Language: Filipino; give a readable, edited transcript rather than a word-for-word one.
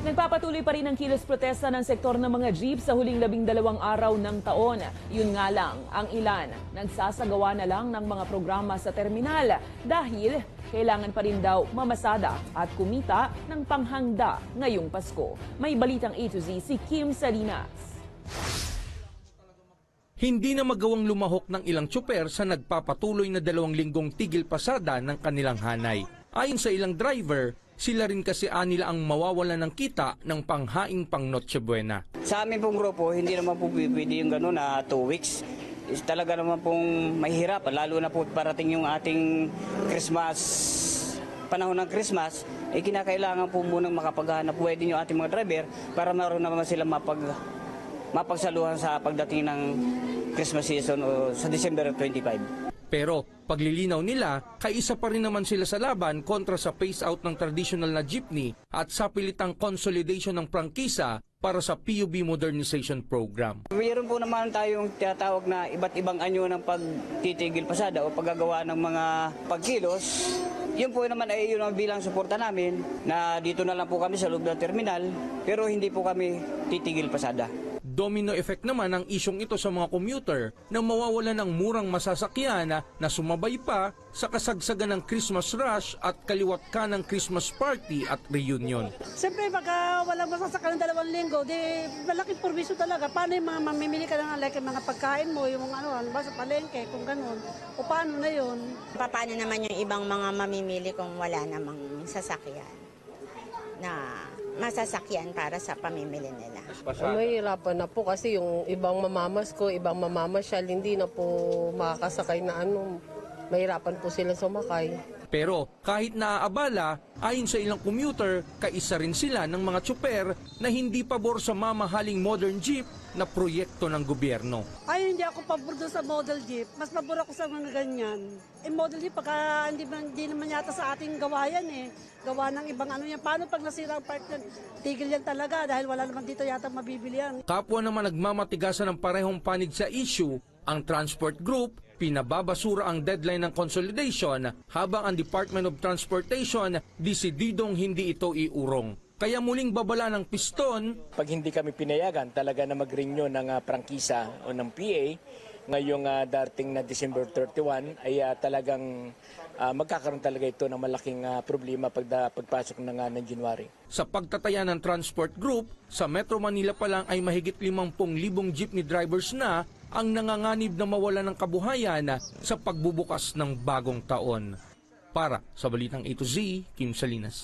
Nagpapatuloy pa rin ang kilos protesta ng sektor ng mga jeep sa huling 12 araw ng taon. Yun nga lang, ang ilan nagsasagawa na lang ng mga programa sa terminal dahil kailangan pa rin daw mamasada at kumita ng panghangda ngayong Pasko. May balitang A to Z si Kim Salinas. Hindi na magawang lumahok ng ilang tsuper sa nagpapatuloy na 2 linggong tigil pasada ng kanilang hanay. Ayon sa ilang driver, sila rin kasi nila ang mawawalan ng kita ng panghaing pang Noche Buena. Sa amin pong grupo, hindi naman po pwede yung gano'n na 2 weeks. Talaga naman pong mahirap, lalo na po parating yung ating Christmas, panahon ng Christmas, kinakailangan po munang makapaghanap buhay din yung ating mga driver para maroon naman sila mapagsaluhan sa pagdating ng Christmas season o sa December 25. Pero paglilinaw nila, kaisa pa rin naman sila sa laban kontra sa phase-out ng traditional na jeepney at sa pilitang consolidation ng prangkisa para sa PUB Modernization Program. Mayroon po naman tayong tinatawag na iba't ibang anyo ng pagtitigil pasada o paggagawa ng mga pagkilos. Yun po naman ay yun ang bilang suporta namin na dito na lang po kami sa loob ng terminal pero hindi po kami titigil pasada. Domino effect naman ang isyong ito sa mga commuter na mawawala ng murang masasakyan na sumabay pa sa kasagsagan ng Christmas rush at kaliwat ka ng Christmas party at reunion. Siyempre, pagka walang masasakyan ng 2 linggo, di malaking proviso talaga. Paano yung mga mamimili ka ng like, mga pagkain mo, yung ano ba sa palengke, kung ganun. O paano na yun? Paano naman yung ibang mga mamimili kung wala namang sasakyan na masasakyan para sa pamimili nila? Mahirapan na po kasi yung ibang mamamasko, ibang mamamasyal, hindi na po makakasakay na mahirapan po sila sumakay. Pero kahit naaabala, ayon sa ilang commuter, kaisa rin sila ng mga tsuper na hindi pabor sa mamahaling modern jeep na proyekto ng gobyerno. Ay, hindi ako pabor doon sa model jeep. Mas pabor ako sa mga ganyan. Model jeep, pagka hindi naman yata sa ating gawa yan eh. Gawa ng ibang ano yan. Paano pag nasira ang part yan? Tigil yan talaga dahil wala naman dito yata mabibili yan. Kapwa naman nagmamatigasan ng parehong panig sa issue, ang transport group, pinababasura ang deadline ng consolidation habang ang Department of Transportation desididong hindi ito iurong. Kaya muling babala ng piston. Pag hindi kami pinayagan talaga na mag-renew ng prangkisa o ng PA, ngayong darating na December 31 ay talagang magkakaroon talaga ito ng malaking problema pagpasok ng January. Sa pagtataya ng transport group, sa Metro Manila pa lang ay mahigit 50,000 jeepney drivers na ang nanganganib na mawala ng kabuhayan sa pagbubukas ng bagong taon. Para sa Balitang A to Z, Kim Salinas.